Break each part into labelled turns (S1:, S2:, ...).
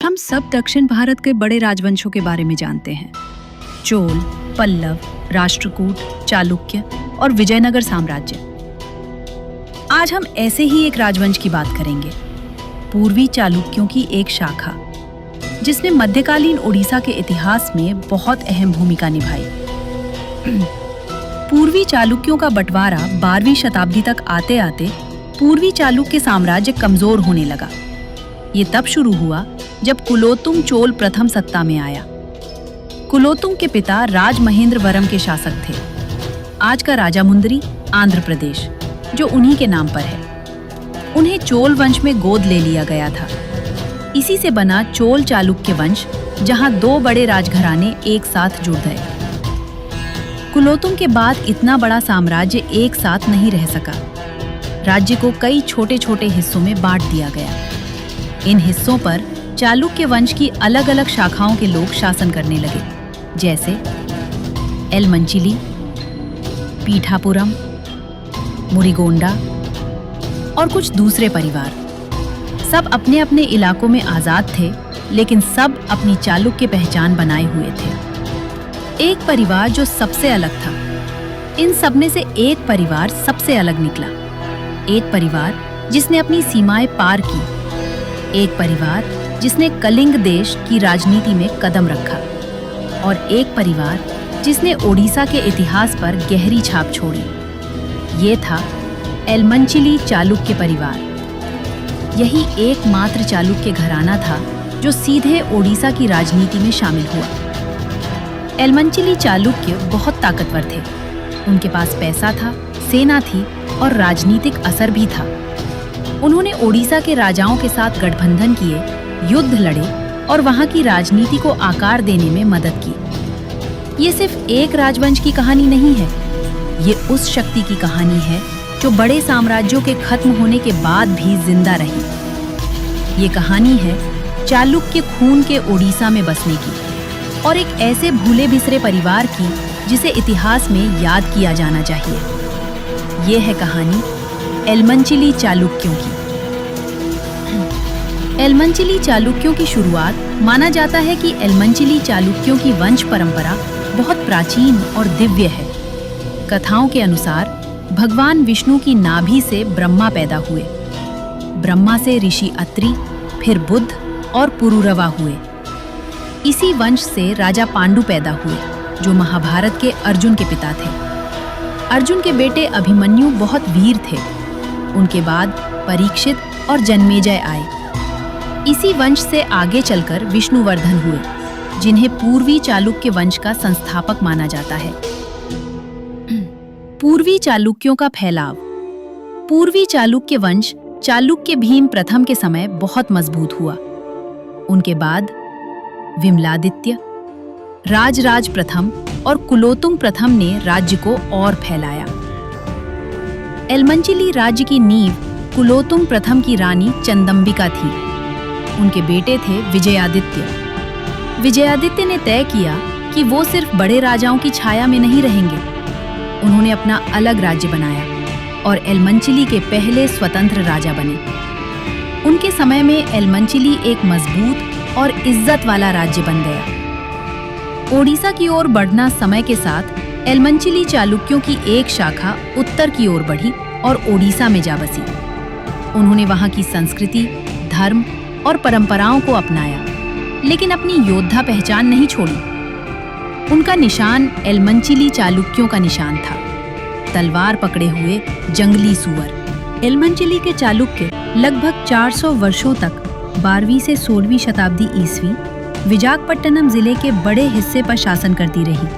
S1: हम सब दक्षिण भारत के बड़े राजवंशों के बारे में जानते हैं। चोल, पल्लव, राष्ट्रकूट, चालुक्य और विजयनगर साम्राज्य। आज हम ऐसे ही एक राजवंश की बात करेंगे, पूर्वी चालुक्यों की एक शाखा, जिसने मध्यकालीन ओडिशा के इतिहास में बहुत अहम भूमिका निभाई। पूर्वी चालुक्यों का बंटवारा 12वीं शताब्दी तक आते आते पूर्वी चालुक्य साम्राज्य कमजोर होने लगा। ये तब शुरू हुआ जब कुलोत्तुंग चोल प्रथम सत्ता में आया। कुलोत्तुंग के पिता राजमहेंद्रवरम के शासक थे। आज का राजामुंदरी, आंध्र प्रदेश, जो उन्हीं के नाम पर है। उन्हें चोल वंश में गोद ले लिया गया था। इसी से बना चोल चालुक्य वंश, जहां दो बड़े राजघराने एक साथ जुड़ गए। कुलोत्तुंग के बाद इतना बड़ा साम्राज्य एक साथ नहीं रह सका। राज्य को कई छोटे छोटे हिस्सों में बांट दिया गया। इन हिस्सों पर चालुक्य वंश की अलग अलग शाखाओं के लोग शासन करने लगे, जैसे एलमंचिली, पीठापुरम, मुरिगोंडा और कुछ दूसरे परिवार। सब अपने अपने इलाकों में आजाद थे, लेकिन सब अपनी चालुक्य पहचान बनाए हुए थे। एक परिवार जो सबसे अलग था। इन सब में से एक परिवार सबसे अलग निकला। एक परिवार जिसने अपनी सीमाएं पार की। एक परिवार जिसने कलिंग देश की राजनीति में कदम रखा। और एक परिवार जिसने ओडिशा के इतिहास पर गहरी छाप छोड़ी। ये था एलमंचिली चालुक्य परिवार। यही एकमात्र चालुक्य घराना था जो सीधे ओडिशा की राजनीति में शामिल हुआ। एलमंचिली चालुक्य बहुत ताकतवर थे। उनके पास पैसा था, सेना थी और राजनीतिक असर भी था। उन्होंने ओडिशा के राजाओं के साथ गठबंधन किए, युद्ध लड़े और वहां की राजनीति को आकार देने में मदद की। ये सिर्फ एक राजवंश की कहानी नहीं है, ये उस शक्ति की कहानी है जो बड़े साम्राज्यों के खत्म होने के बाद भी जिंदा रही। ये कहानी है चालुक्य खून के ओडिशा में बसने की और एक ऐसे भूले बिसरे परिवार की जिसे इतिहास में याद किया जाना चाहिए। ये है कहानी एलमंचिली चालुक्यों की। एलमंचिली चालुक्यों की शुरुआत माना जाता है कि एलमंचिली चालुक्यों की वंश परंपरा बहुत प्राचीन और दिव्य है। कथाओं के अनुसार भगवान विष्णु की नाभि से ब्रह्मा पैदा हुए। ब्रह्मा से ऋषि अत्रि, फिर बुद्ध और पुरुरवा हुए। इसी वंश से राजा पांडु पैदा हुए, जो महाभारत के अर्जुन के पिता थे। अर्जुन के बेटे अभिमन्यु बहुत वीर थे। उनके बाद परीक्षित और जन्मेजय आए। इसी वंश से आगे चलकर विष्णुवर्धन हुए, जिन्हें पूर्वी चालुक्य वंश का संस्थापक माना जाता है। पूर्वी चालुक्यों का फैलाव। पूर्वी चालुक्य वंश चालुक्य भीम प्रथम के समय बहुत मजबूत हुआ। उनके बाद विमलादित्य, राजराज प्रथम और कुलोत्तुंग प्रथम ने राज्य को और फैलाया। एलमंचिली राज्य की नींव कुलोत्तुंग प्रथम की रानी चंदम्बिका थी। उनके बेटे थे विजयादित्य। विजयादित्य ने तय किया कि वो सिर्फ बड़े राजाओं की छाया में नहीं रहेंगे। उन्होंने अपना अलग राज्य बनाया और एलमंचिली के पहले स्वतंत्र राजा बने। उनके समय में एलमंचिली एक मजबूत और इज्जत वाला राज्य बन गया। ओडिशा की ओर बढ़ना समय के साथ एलमंचिली चालुक्यों की एक शाखा उत्तर की ओर बढ़ी और ओडिशा में जा बसी। उन्होंने वहां की संस्कृति, धर्म और परंपराओं को अपनाया, लेकिन अपनी योद्धा पहचान नहीं छोड़ी। उनका निशान एलमंचिली चालुक्यों का निशान था, तलवार पकड़े हुए जंगली सुअर। एलमंचिली के चालुक्य लगभग 400 वर्षों तक 12वीं से 16वीं शताब्दी ईस्वी विशाखापट्टनम जिले के बड़े हिस्से पर शासन करती रही।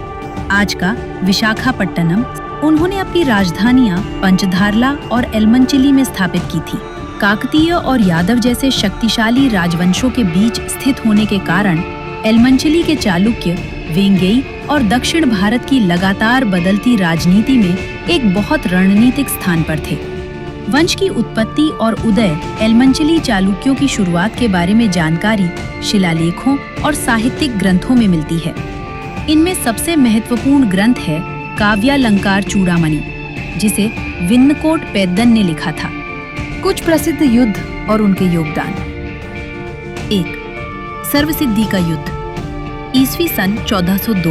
S1: आज का विशाखापट्टनम उन्होंने अपनी राजधानियां पंचधारला और एलमंचिली में स्थापित की थी। काकतीय और यादव जैसे शक्तिशाली राजवंशों के बीच स्थित होने के कारण एलमंचिली के चालुक्य वेंगेई और दक्षिण भारत की लगातार बदलती राजनीति में एक बहुत रणनीतिक स्थान पर थे। वंश की उत्पत्ति और उदय एलमंचिली चालुक्यों की शुरुआत के बारे में जानकारी शिलालेखों और साहित्यिक ग्रंथों में मिलती है। इनमें सबसे महत्वपूर्ण ग्रंथ है काव्यालंकार चूड़ामणि, जिसे विन्नकोट पेद्दन ने लिखा था। कुछ प्रसिद्ध युद्ध और उनके योगदान। 1. सर्वसिद्धि का युद्ध ईस्वी सन 1402।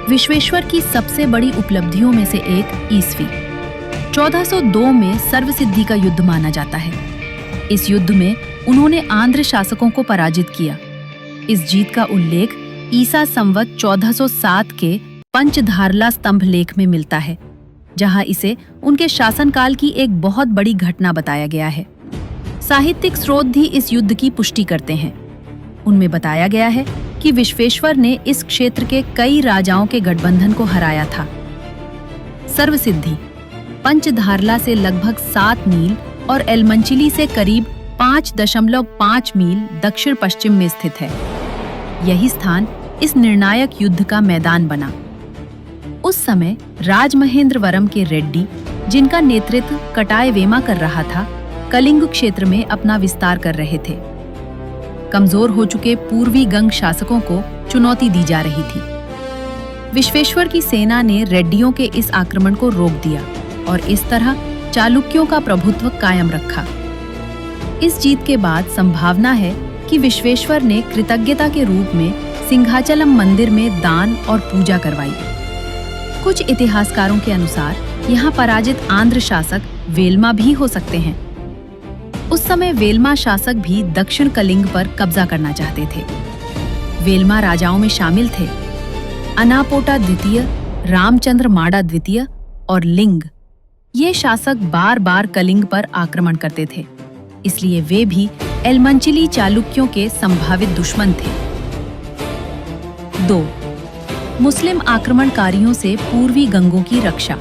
S1: विश्वेश्वर की सबसे बड़ी उपलब्धियों में से एक ईस्वी 1402 में सर्वसिद्धि का युद्ध माना जाता है। इस युद्ध में उन्होंने आंध्र शासकों को पराजित किया। इस जीत का उल्लेख ईसा संवत 1407 के पंचधारला स्तंभ लेख में मिलता है, जहां इसे उनके शासनकाल की एक बहुत बड़ी घटना बताया गया है। साहित्यिक स्रोत भी इस युद्ध की पुष्टि करते हैं। उनमें बताया गया है कि विश्वेश्वर ने इस क्षेत्र के कई राजाओं के गठबंधन को हराया था। सर्वसिद्धि पंचधारला से लगभग 7 मील और एलमंचिली से करीब 5.5 मील दक्षिण पश्चिम में स्थित है। यही स्थान इस निर्णायक युद्ध का मैदान बना। उस समय राजमहेंद्रवरम के रेड्डी, जिनका नेतृत्व कटायवेमा कर रहा था, कलिंग क्षेत्र में अपना विस्तार कर रहे थे। कमजोर हो चुके पूर्वी गंग शासकों को चुनौती दी जा रही थी। विश्वेश्वर की सेना ने रेड्डियों के इस आक्रमण को रोक दिया और इस तरह चालुक्यों का प्रभुत्व कायम रखा। इस जीत के बाद संभावना है कि विश्वेश्वर ने कृतज्ञता के रूप में सिंहाचलम मंदिर में दान और पूजा करवाई। कुछ इतिहासकारों के अनुसार यहाँ पराजित आंध्र शासक वेलमा भी हो सकते हैं। उस समय वेलमा शासक भी दक्षिण कलिंग पर कब्जा करना चाहते थे। वेलमा राजाओं में शामिल थे अनापोटा द्वितीय, रामचंद्र माडा द्वितीय और लिंग। ये शासक बार बार कलिंग पर आक्रमण करते थे, इसलिए वे भी एलमंचिली चालुक्यों के संभावित दुश्मन थे। 2. मुस्लिम आक्रमणकारियों से पूर्वी गंगों की रक्षा।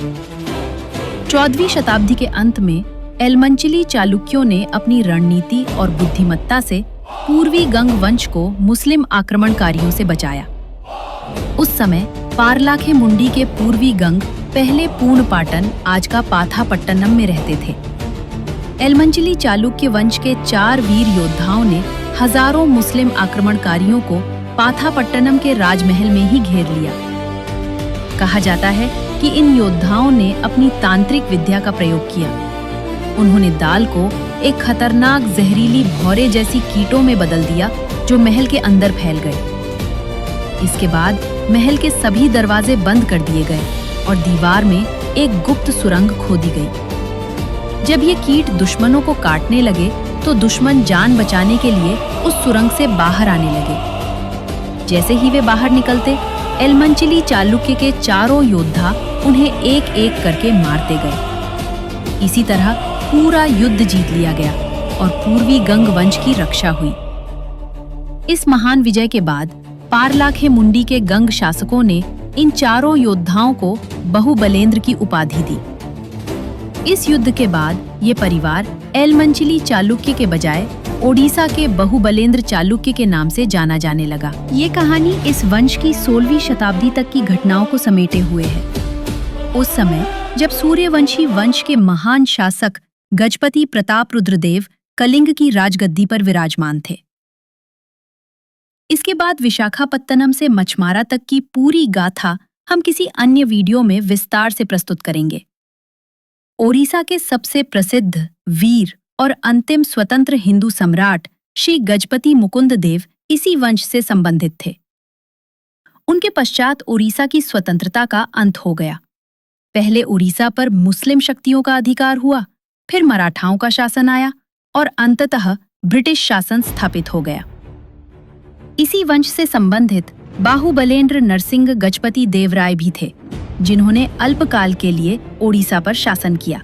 S1: 14वीं शताब्दी के अंत में एलमंचिली चालुक्यों ने अपनी रणनीति और बुद्धिमत्ता से पूर्वी गंग वंश को मुस्लिम आक्रमणकारियों से बचाया। उस समय पारलाखे मुंडी के पूर्वी गंग पहले पूर्णपाटन, आज का पाथापट्टनम में रहते थे। एलमंचिली चालुक्य वंश के 4 वीर योद्धाओं ने हजारों मुस्लिम आक्रमणकारियों को पाथापट्टनम के राजमहल में ही घेर लिया। कहा जाता है कि इन योद्धाओं ने अपनी तांत्रिक विद्या का प्रयोग किया। उन्होंने दाल को एक खतरनाक जहरीली भौरे जैसी कीटों में बदल दिया, जो महल के अंदर फैल गए। इसके बाद महल के सभी दरवाजे बंद कर दिए गए और दीवार में एक गुप्त सुरंग खोदी गई। जब ये कीट दुश्मनों को काटने लगे तो दुश्मन जान बचाने के लिए उस सुरंग से बाहर आने लगे। जैसे ही वे बाहर निकलते, एलमंचिली चालुक्य के चारों योद्धा उन्हें एक एक करके मारते गए। इसी तरह पूरा युद्ध जीत लिया गया और पूर्वी गंग वंश की रक्षा हुई। इस महान विजय के बाद पारलाखे मुंडी के गंग शासकों ने इन चारों योद्धाओं को बहुबलेंद्र की उपाधि दी। इस युद्ध के बाद ये परिवार एलमंचिली चालुक्य के बजाय ओडिशा के बहुबलेंद्र चालुक्य के नाम से जाना जाने लगा। ये कहानी इस वंश की 16वीं शताब्दी तक की घटनाओं को समेटे हुए है। उस समय जब सूर्यवंशी वंश के महान शासक गजपति प्रताप रुद्रदेव कलिंग की राजगद्दी पर विराजमान थे। इसके बाद विशाखापत्तनम से मछमारा तक की पूरी गाथा हम किसी अन्य वीडियो में विस्तार से प्रस्तुत करेंगे। ओडिशा के सबसे प्रसिद्ध, वीर और अंतिम स्वतंत्र हिंदू सम्राट श्री गजपति मुकुंद देव इसी वंश से संबंधित थे। उनके पश्चात ओडिशा की स्वतंत्रता का अंत हो गया। पहले ओडिशा पर मुस्लिम शक्तियों का अधिकार हुआ, फिर मराठाओं का शासन आया और अंततः ब्रिटिश शासन स्थापित हो गया। इसी वंश से संबंधित बाहुबलेंद्र नरसिंह गजपति देवराय भी थे, जिन्होंने अल्पकाल के लिए ओडिशा पर शासन किया।